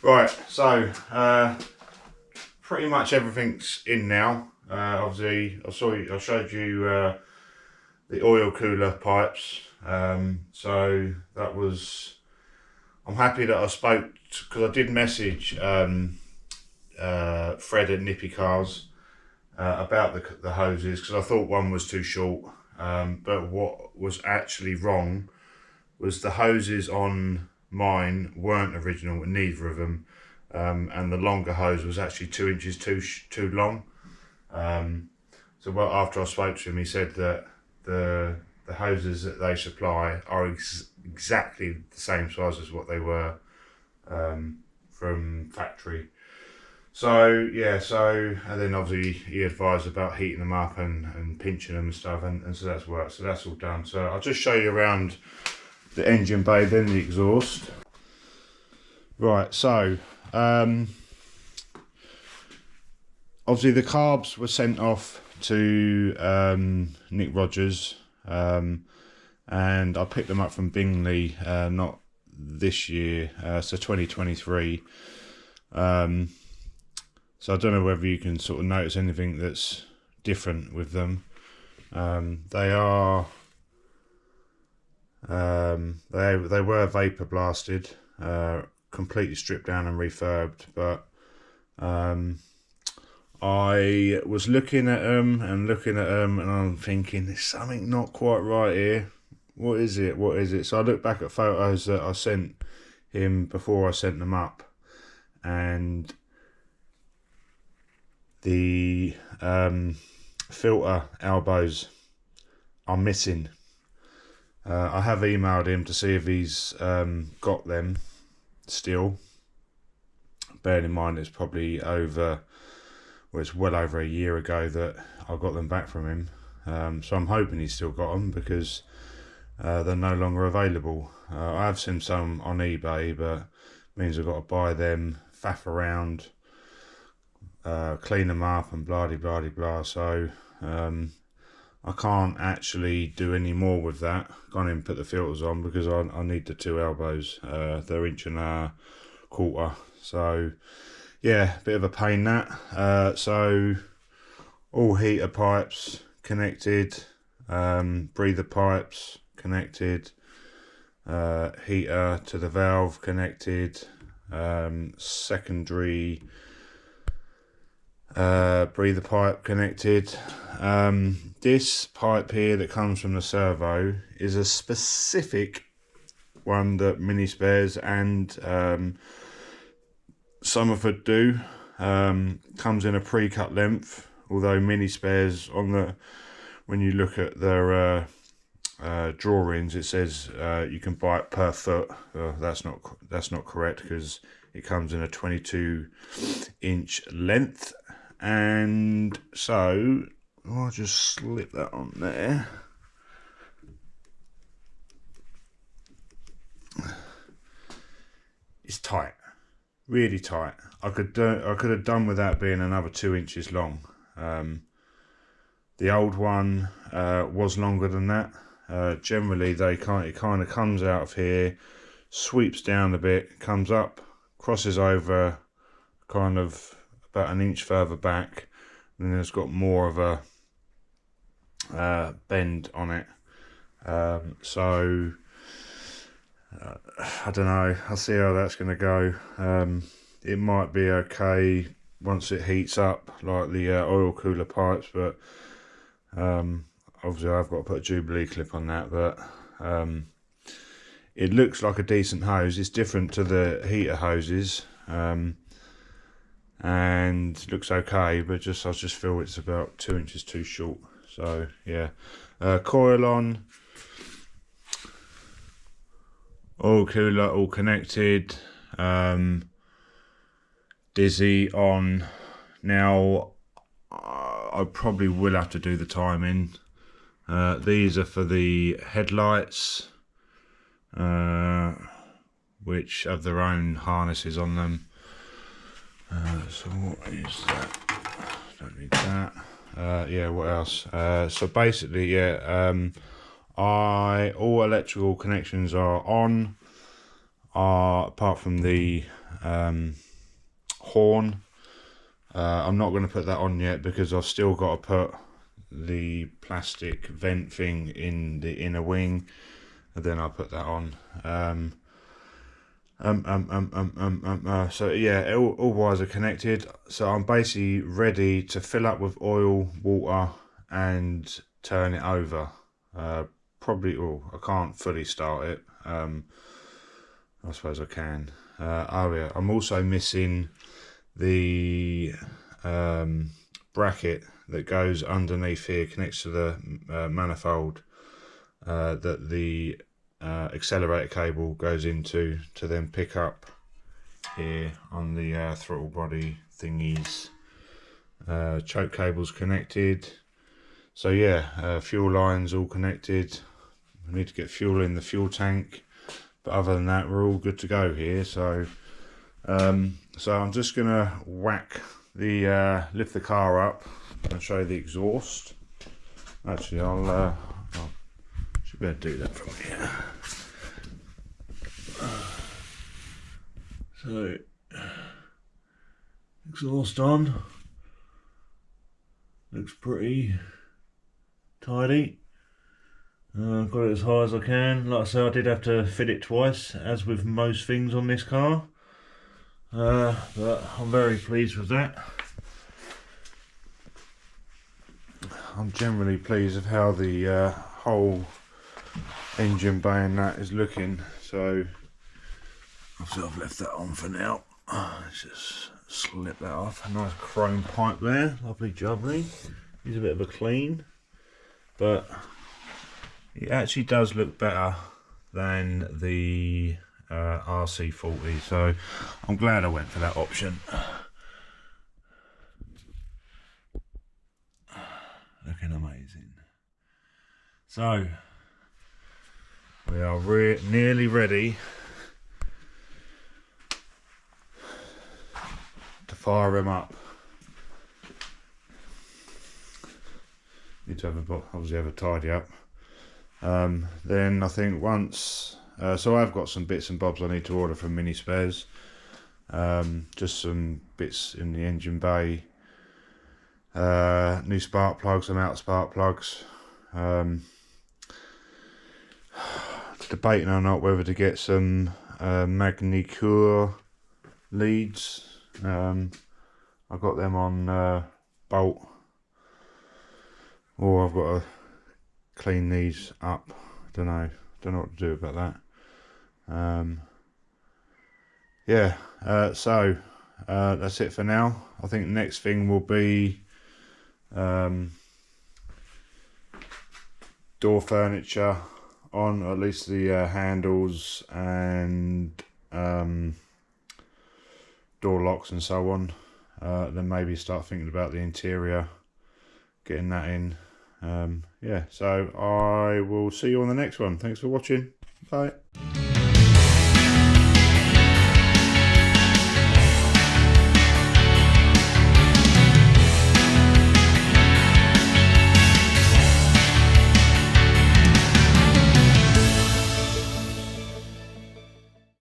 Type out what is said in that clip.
Right, so pretty much everything's in now. Obviously, I showed you the oil cooler pipes. So that was. I'm happy that I spoke because I did message Fred at Nippy Cars about the hoses because I thought one was too short. But what was actually wrong was the hoses on mine weren't original, neither of them, and the longer hose was actually 2 inches too long. So well, after I spoke to him, he said that the hoses that they supply are exactly the same size as what they were from factory. So yeah, and then obviously he advised about heating them up and pinching them and stuff, and so that's worked. So that's all done. So I'll just show you around the engine bay, then the exhaust. Right, so obviously the carbs were sent off to Nick Rogers, and I picked them up from Bingley, not this year, so 2023. So I don't know whether you can sort of notice anything that's different with them. They are they were vapor blasted, completely stripped down and refurbed, but I was looking at them and I'm thinking there's something not quite right here. What is it? So I looked back at photos that I sent him before I sent them up, and the filter elbows are missing. I have emailed him to see if he's got them still. Bearing in mind it's probably it's well over a year ago that I got them back from him. So I'm hoping he's still got them because they're no longer available. I have seen some on eBay, but it means I've got to buy them, faff around, clean them up and blah de blah de blah. So I can't actually do any more with that. Can't even put the filters on because I need the two elbows. They're 1.25 inches. So yeah, bit of a pain that. So all heater pipes connected, breather pipes connected, heater to the valve connected, secondary breather pipe connected. This pipe here that comes from the servo is a specific one that Mini Spares and Somerford do. Comes in a pre-cut length, although Mini Spares when you look at their drawings, it says you can buy it per foot. That's not correct because it comes in a 22-inch length. And so I'll just slip that on there. It's tight, really tight. I could have done without being another 2 inches long. The old one was longer than that. Generally, it kind of comes out of here, sweeps down a bit, comes up, crosses over, kind of about an inch further back, and then it's got more of a bend on it. So I don't know. I'll see how that's going to go. It might be okay once it heats up, like the oil cooler pipes, but obviously I've got to put a Jubilee clip on that. But it looks like a decent hose. It's different to the heater hoses. And looks okay, but I just feel it's about 2 inches too short. So yeah, coil on, oil cooler all connected, Dizzy on. Now I probably will have to do the timing. These are for the headlights, which have their own harnesses on them. So what is that? Don't need that. Yeah, what else? So basically, yeah, all electrical connections are on. are, apart from the horn, I'm not going to put that on yet because I've still got to put the plastic vent thing in the inner wing, and then I'll put that on. So yeah, all wires are connected, so I'm basically ready to fill up with oil, water, and turn it over. Probably, I can't fully start it. I suppose I can. Oh yeah, I'm also missing the bracket that goes underneath here, connects to the manifold that the accelerator cable goes into, to then pick up here on the throttle body thingies. Choke cables connected. So yeah, fuel lines all connected. I need to get fuel in the fuel tank, but other than that, we're all good to go here. So so I'm just gonna lift the car up and show you the exhaust. Actually, I'll should be able to do that from here. So exhaust on, looks pretty tidy. Got it as high as I can. Like I said, I did have to fit it twice, as with most things on this car. But I'm very pleased with that. I'm generally pleased with how the whole engine bay and that is looking. So obviously I've left that on for now. Let's just slip that off. A nice chrome pipe there, lovely jubbly. Needs a bit of a clean, but it actually does look better than the RC40, so I'm glad I went for that option. Looking amazing. So we are nearly ready to fire them up. Need to obviously have a tidy up. Then I think once, so I've got some bits and bobs I need to order from Mini Spares. Just some bits in the engine bay, new spark plugs, some out spark plugs. Debating or not whether to get some Magnicure leads. I got them on bolt, or I've got to clean these up. Don't know what to do about that. Yeah, so that's it for now. I think the next thing will be door furniture on, or at least the handles and door locks and so on. Then maybe start thinking about the interior, getting that in. Yeah, so I will see you on the next one. Thanks for watching. Bye.